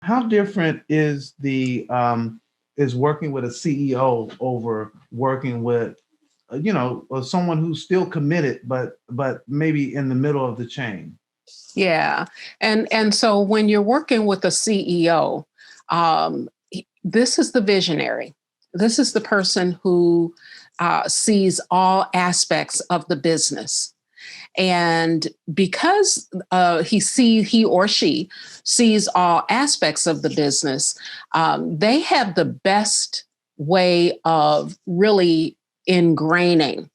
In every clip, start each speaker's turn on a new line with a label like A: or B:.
A: How different is the is working with a CEO over working with someone who's still committed, but maybe in the middle of the chain?
B: Yeah. And so when you're working with a CEO, this is the visionary. This is the person who sees all aspects of the business. And because he or she sees all aspects of the business, they have the best way of really ingraining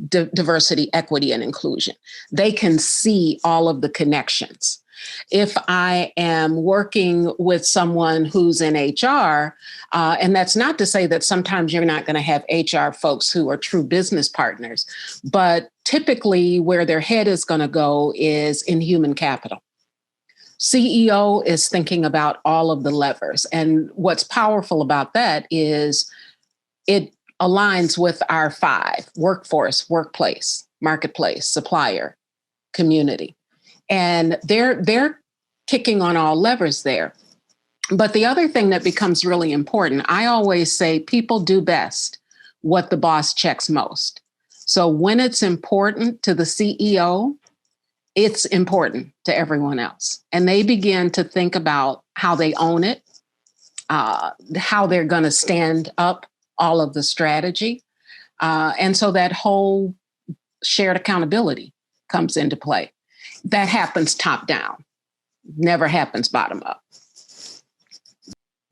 B: diversity, equity, and inclusion. They can see all of the connections. If I am working with someone who's in HR, and that's not to say that sometimes you're not going to have HR folks who are true business partners, but typically where their head is going to go is in human capital. CEO is thinking about all of the levers. And what's powerful about that is it aligns with our five: workforce, workplace, marketplace, supplier, community. And they're kicking on all levers there. But the other thing that becomes really important, I always say people do best what the boss checks most. So when it's important to the CEO, it's important to everyone else. And they begin to think about how they own it, how they're going to stand up all of the strategy. And so that whole shared accountability comes into play. That happens top down, never happens bottom up.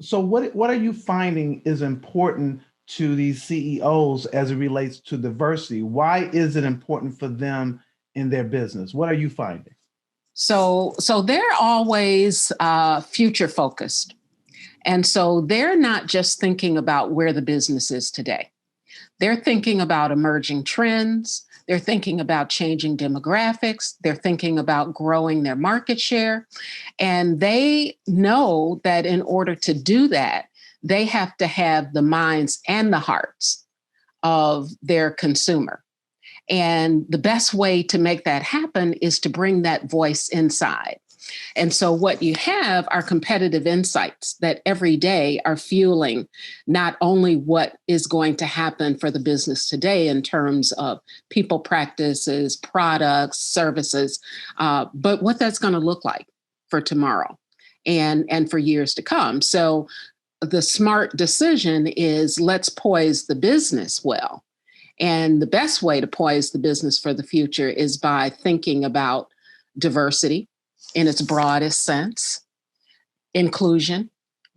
A: So what are you finding is important to these CEOs as it relates to diversity? Why is it important for them in their business? What are you finding?
B: So they're always future focused. And so they're not just thinking about where the business is today. They're thinking about emerging trends. They're thinking about changing demographics. They're thinking about growing their market share. And they know that in order to do that, they have to have the minds and the hearts of their consumer. And the best way to make that happen is to bring that voice inside. And so what you have are competitive insights that every day are fueling not only what is going to happen for the business today in terms of people practices, products, services, but what that's going to look like for tomorrow and for years to come. So the smart decision is let's poise the business well. And the best way to poise the business for the future is by thinking about diversity in its broadest sense, inclusion,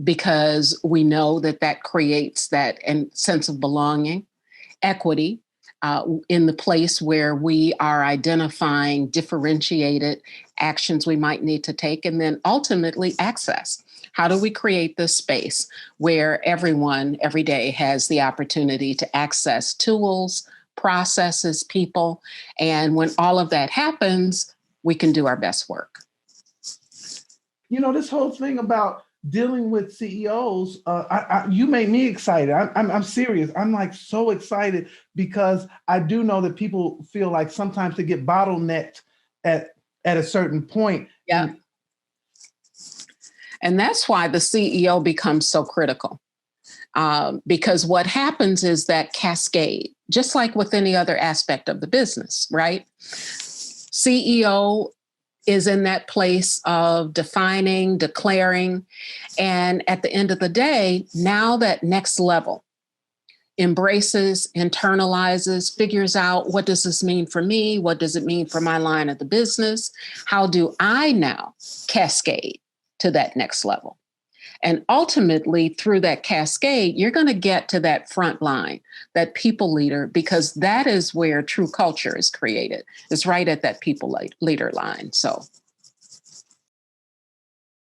B: because we know that that creates that sense of belonging, equity, in the place where we are identifying differentiated actions we might need to take, and then ultimately access. How do we create this space where everyone every day has the opportunity to access tools, processes, people, and when all of that happens, we can do our best work.
A: This whole thing about dealing with CEOs, you made me excited. I'm serious. I'm like so excited because I do know that people feel like sometimes they get bottlenecked at a certain point.
B: Yeah. And that's why the CEO becomes so critical. Because what happens is that cascade, just like with any other aspect of the business, right? CEO is in that place of defining, declaring, and at the end of the day, now that next level embraces, internalizes, figures out what does this mean for me? What does it mean for my line of the business? How do I now cascade to that next level? And ultimately, through that cascade, you're going to get to that front line, that people leader, because that is where true culture is created. It's right at that people leader line. So